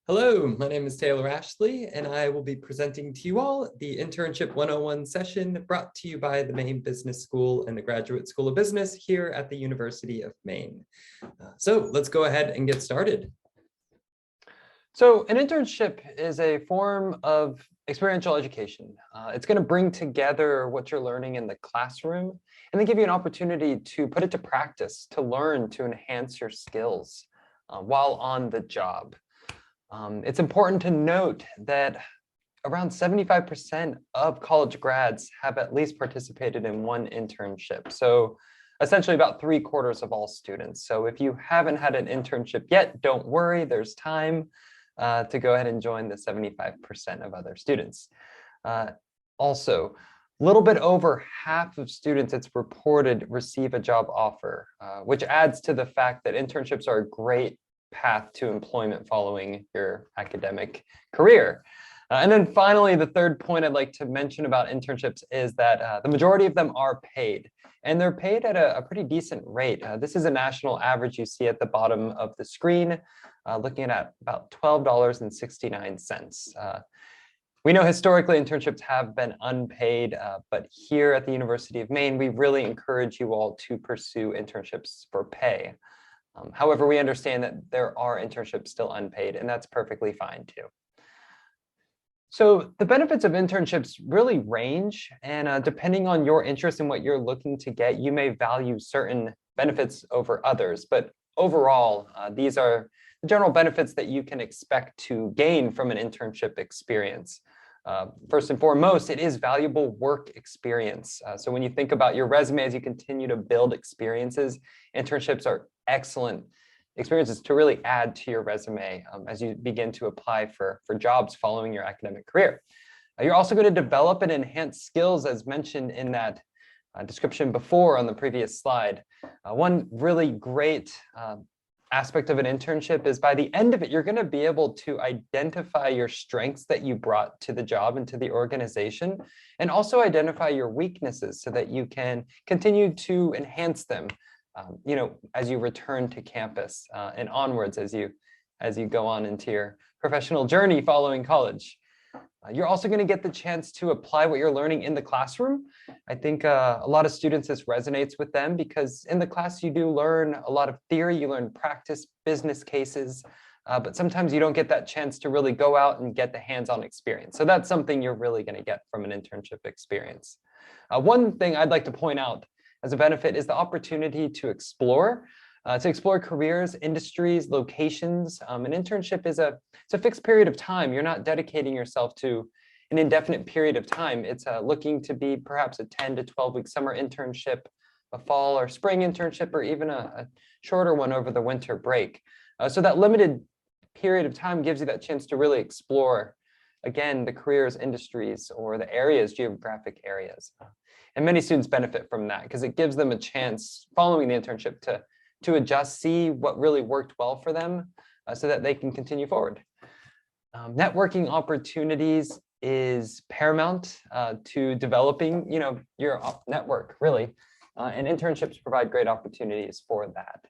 Hello, my name is Taylor Ashley, and I will be presenting to you all the Internship 101 session brought to you by the Maine Business School and the Graduate School of Business here at the University of Maine. So let's go ahead and get started. So an internship is a form of experiential education. It's going to bring together what you're learning in the classroom and then give you an opportunity to put it to practice, to learn, to enhance your skills while on the job. It's important to note that around 75% of college grads have at least participated in one internship. So essentially about 3/4 of all students. So if you haven't had an internship yet, don't worry, there's time to go ahead and join the 75% of other students. Also, a little bit over half of students, it's reported, receive a job offer, which adds to the fact that internships are a great path to employment following your academic career. And then finally, the third point I'd like to mention about internships is that the majority of them are paid, and they're paid at a pretty decent rate. This is a national average you see at the bottom of the screen, looking at about $12.69. We know historically internships have been unpaid, but here at the University of Maine, we really encourage you all to pursue internships for pay. However, we understand that there are internships still unpaid, and that's perfectly fine too. So the benefits of internships really range, and depending on your interest in what you're looking to get, you may value certain benefits over others. But overall, these are the general benefits that you can expect to gain from an internship experience. First and foremost, it is valuable work experience. So when you think about your resume as you continue to build experiences, internships are excellent experiences to really add to your resume as you begin to apply for jobs following your academic career. You're also going to develop and enhance skills as mentioned in that description before on the previous slide. One really great aspect of an internship is by the end of it, you're going to be able to identify your strengths that you brought to the job and to the organization, and also identify your weaknesses so that you can continue to enhance them, as you return to campus and onwards as you go on into your professional journey following college. You're also going to get the chance to apply what you're learning in the classroom. I think a lot of students, this resonates with them because in the class you do learn a lot of theory, you learn practice, business cases, but sometimes you don't get that chance to really go out and get the hands-on experience. So that's something you're really going to get from an internship experience. One thing I'd like to point out as a benefit is the opportunity to explore careers, industries, locations. An internship is it's a fixed period of time. You're not dedicating yourself to an indefinite period of time. It's looking to be perhaps a 10 to 12-week summer internship, a fall or spring internship, or even a shorter one over the winter break. So that limited period of time gives you that chance to really explore, again, the careers, industries, or the areas, geographic areas. And many students benefit from that because it gives them a chance following the internship to adjust, see what really worked well for them so that they can continue forward. Networking opportunities is paramount to developing, your network, really. And internships provide great opportunities for that.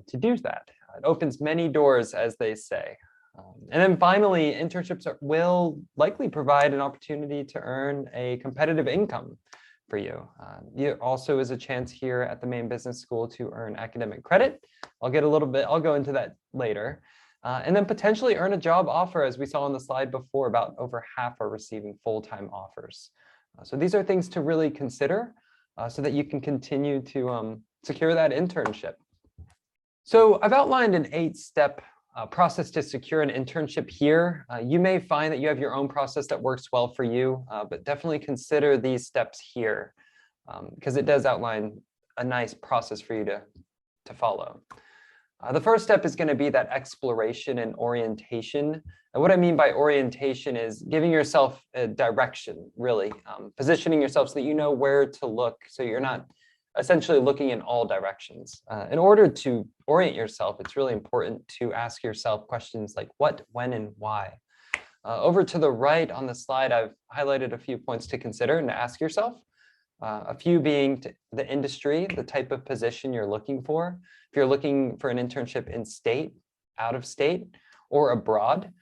To do that, it opens many doors, as they say. And then finally, internships will likely provide an opportunity to earn a competitive income for you. There also is a chance here at the Maine Business School to earn academic credit. I'll go into that later. And then potentially earn a job offer, as we saw on the slide before, about over half are receiving full-time offers. So these are things to really consider so that you can continue to secure that internship. So I've outlined an 8-step process to secure an internship here. You may find that you have your own process that works well for you, but definitely consider these steps here because it does outline a nice process for you to follow. The first step is going to be that exploration and orientation. And what I mean by orientation is giving yourself a direction, really, positioning yourself so that you know where to look, so you're not essentially looking in all directions. In order to orient yourself, it's really important to ask yourself questions like what, when, and why. Over to the right on the slide, I've highlighted a few points to consider and to ask yourself. A few being the industry, the type of position you're looking for. If you're looking for an internship in state, out of state, or abroad.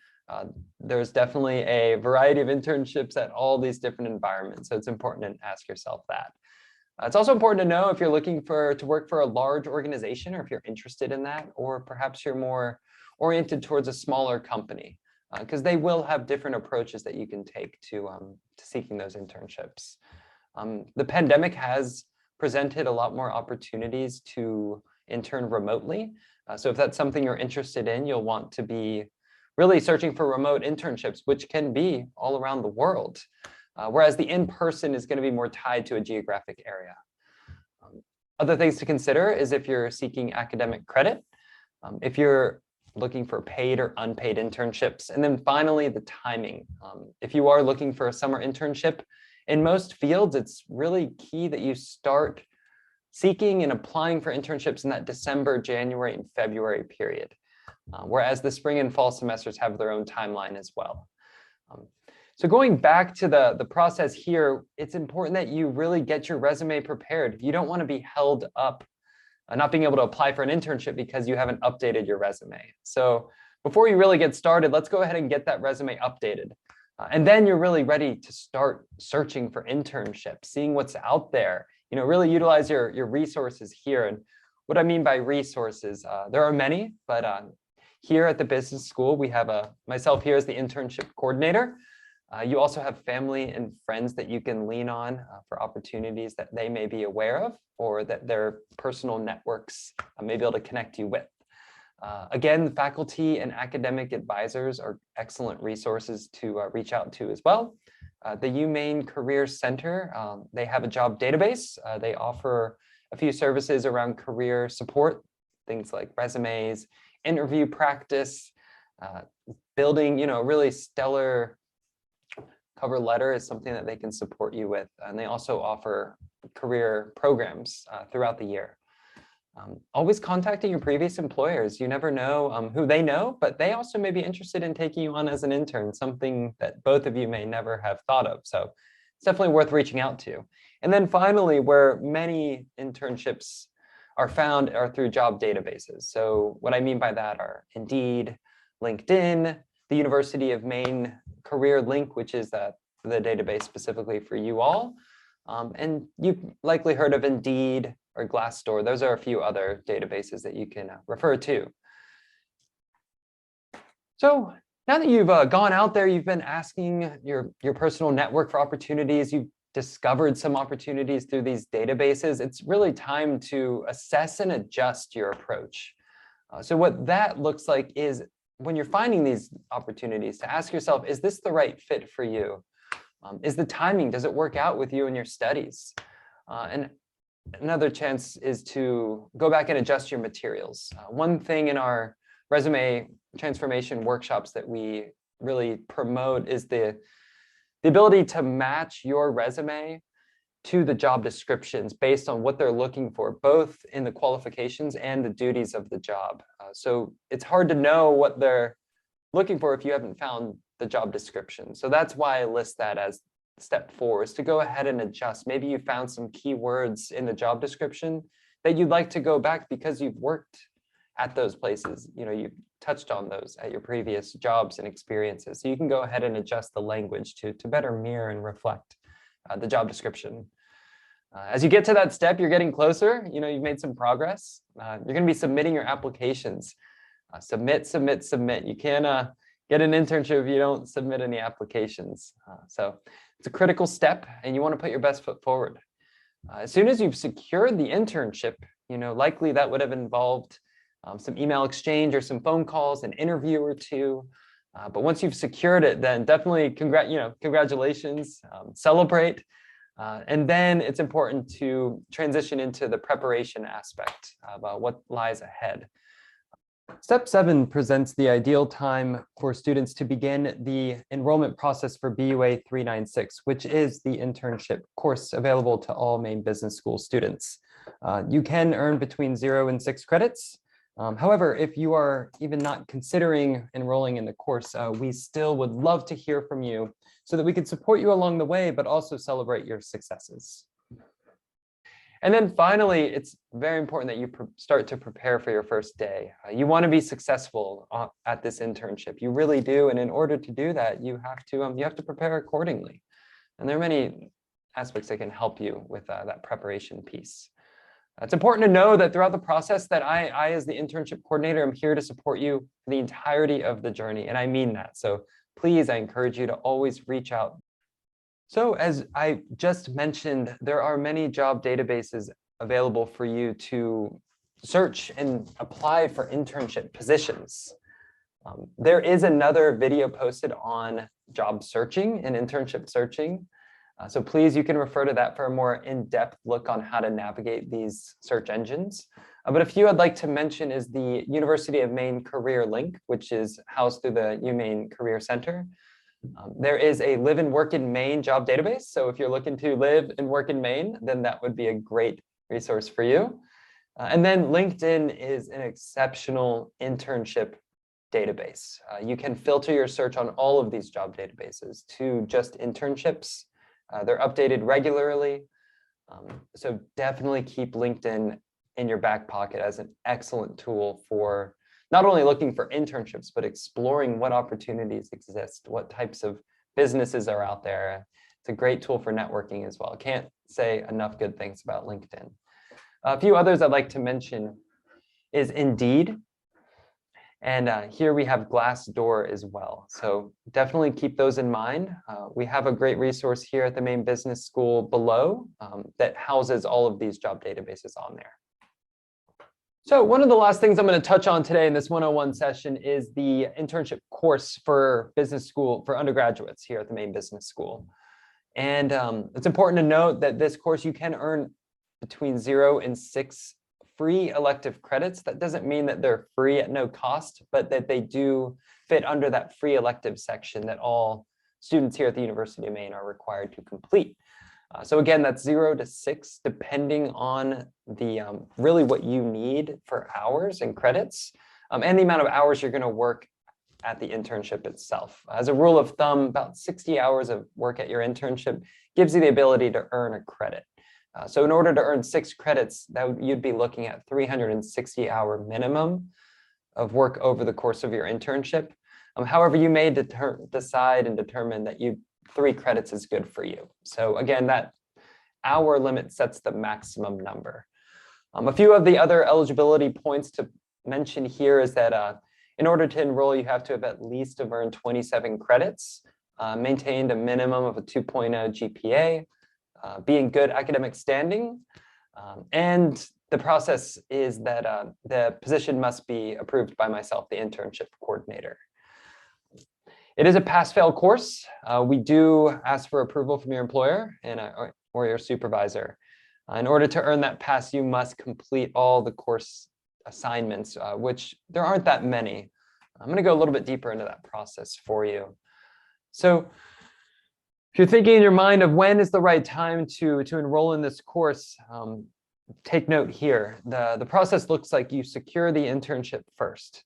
There's definitely a variety of internships at all these different environments, so it's important to ask yourself that. It's also important to know if you're looking to work for a large organization, or if you're interested in that, or perhaps you're more oriented towards a smaller company, because they will have different approaches that you can take to seeking those internships. The pandemic has presented a lot more opportunities to intern remotely. So if that's something you're interested in, you'll want to be really searching for remote internships, which can be all around the world. Whereas the in-person is going to be more tied to a geographic area. Other things to consider is if you're seeking academic credit, if you're looking for paid or unpaid internships, and then finally the timing. If you are looking for a summer internship, in most fields, it's really key that you start seeking and applying for internships in that December, January, and February period, whereas the spring and fall semesters have their own timeline as well. So going back to the process here, it's important that you really get your resume prepared. You don't want to be held up not being able to apply for an internship because you haven't updated your resume. So before you really get started, let's go ahead and get that resume updated. And then you're really ready to start searching for internships, seeing what's out there. Really utilize your resources here. And what I mean by resources, there are many, but here at the business school, we have myself here as the internship coordinator. You also have family and friends that you can lean on for opportunities that they may be aware of, or that their personal networks may be able to connect you with. Again, faculty and academic advisors are excellent resources to reach out to as well. The UMaine Career Center, they have a job database. They offer a few services around career support, things like resumes, interview practice, building, really stellar cover letter is something that they can support you with. And they also offer career programs throughout the year. Always contacting your previous employers. You never know who they know, but they also may be interested in taking you on as an intern, something that both of you may never have thought of. So it's definitely worth reaching out to. And then finally, where many internships are found are through job databases. So what I mean by that are Indeed, LinkedIn, the University of Maine Career Link, which is the database specifically for you all. And you've likely heard of Indeed or Glassdoor. Those are a few other databases that you can refer to. So now that you've gone out there, you've been asking your personal network for opportunities, you've discovered some opportunities through these databases, it's really time to assess and adjust your approach. So what that looks like is when you're finding these opportunities to ask yourself, is this the right fit for you? Is the timing, does it work out with you and your studies? And another chance is to go back and adjust your materials. One thing in our resume transformation workshops that we really promote is the ability to match your resume to the job descriptions based on what they're looking for, both in the qualifications and the duties of the job. So it's hard to know what they're looking for if you haven't found the job description. So that's why I list that as step 4, is to go ahead and adjust. Maybe you found some keywords in the job description that you'd like to go back because you've worked at those places. You've touched on those at your previous jobs and experiences. So you can go ahead and adjust the language to better mirror and reflect the job description. As you get to that step, you're getting closer. You've made some progress. You're going to be submitting your applications. Submit, submit, submit. You can't get an internship if you don't submit any applications. So it's a critical step, and you want to put your best foot forward. As soon as you've secured the internship, likely that would have involved some email exchange or some phone calls, an interview or two. But once you've secured it, then definitely congratulations, celebrate. And then it's important to transition into the preparation aspect of what lies ahead. Step 7 presents the ideal time for students to begin the enrollment process for BUA 396, which is the internship course available to all Maine Business School students. You can earn between 0 and 6 credits. However, if you are even not considering enrolling in the course, we still would love to hear from you so that we can support you along the way, but also celebrate your successes. And then finally, it's very important that you start to prepare for your first day. You want to be successful at this internship. You really do. And in order to do that, you have to prepare accordingly. And there are many aspects that can help you with that preparation piece. It's important to know that throughout the process that I, as the internship coordinator, am here to support you for the entirety of the journey. And I mean that. So please, I encourage you to always reach out. So as I just mentioned, there are many job databases available for you to search and apply for internship positions. There is another video posted on job searching and internship searching. So please, you can refer to that for a more in-depth look on how to navigate these search engines. But a few I'd like to mention is the University of Maine Career Link, which is housed through the UMaine Career Center. There is a live and work in Maine job database. So if you're looking to live and work in Maine, then that would be a great resource for you. And then LinkedIn is an exceptional internship database. You can filter your search on all of these job databases to just internships. They're updated regularly. So definitely keep LinkedIn in your back pocket as an excellent tool for not only looking for internships, but exploring what opportunities exist, what types of businesses are out there. It's a great tool for networking as well. I can't say enough good things about LinkedIn. A few others I'd like to mention is Indeed. And here we have Glassdoor as well. So definitely keep those in mind. We have a great resource here at the Maine Business School below that houses all of these job databases on there. So one of the last things I'm going to touch on today in this 101 session is the internship course for business school for undergraduates here at the Maine Business School. And it's important to note that this course you can earn between 0 and 6 free elective credits. That doesn't mean that they're free at no cost, but that they do fit under that free elective section that all students here at the University of Maine are required to complete. So again, that's 0 to 6, depending on the really what you need for hours and credits, and the amount of hours you're going to work at the internship itself. As a rule of thumb, about 60 hours of work at your internship gives you the ability to earn a credit. So in order to earn 6 credits, you'd be looking at 360-hour minimum of work over the course of your internship. However, you may decide and determine that 3 credits is good for you. So again, that hour limit sets the maximum number. A few of the other eligibility points to mention here is that in order to enroll, you have to have at least earned 27 credits, maintained a minimum of a 2.0 GPA, be in good academic standing, and the process is that the position must be approved by myself, the internship coordinator. It is a pass-fail course. We do ask for approval from your employer or your supervisor. In order to earn that pass, you must complete all the course assignments, which there aren't that many. I'm going to go a little bit deeper into that process for you. So if you're thinking in your mind of when is the right time to enroll in this course, take note here. The process looks like you secure the internship first.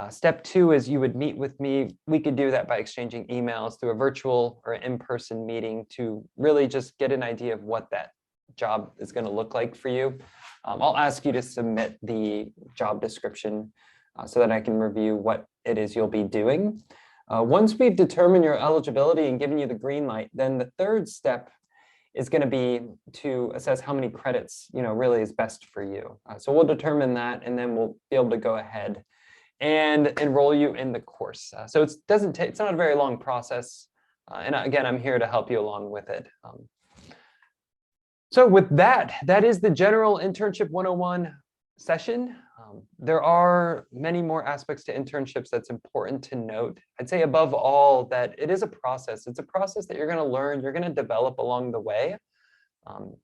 Step 2 is you would meet with me. We could do that by exchanging emails through a virtual or in-person meeting to really just get an idea of what that job is going to look like for you. I'll ask you to submit the job description so that I can review what it is you'll be doing. Once we've determined your eligibility and given you the green light, then the third step is going to be to assess how many credits really is best for you. So we'll determine that, and then we'll be able to go ahead and enroll you in the course. So it's not a very long process. And again, I'm here to help you along with it. So with that is the general Internship 101 session. There are many more aspects to internships that's important to note. I'd say above all that it is a process. It's a process that you're going to learn, you're going to develop along the way.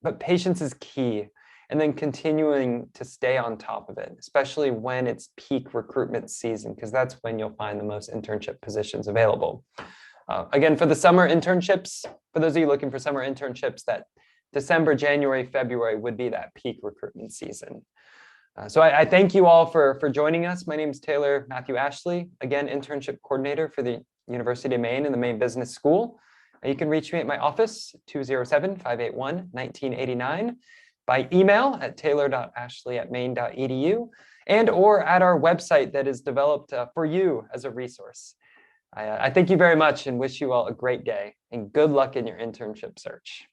But patience is key. And then continuing to stay on top of it, especially when it's peak recruitment season, because that's when you'll find the most internship positions available. Again, for the summer internships, for those of you looking for summer internships, that December, January, February would be that peak recruitment season. So I thank you all for joining us. My name is Taylor Matthew Ashley, again, internship coordinator for the University of Maine and the Maine Business School. You can reach me at my office, 207-581-1989. by email at taylor.ashley@maine.edu and or at our website that is developed for you as a resource. I thank you very much and wish you all a great day and good luck in your internship search.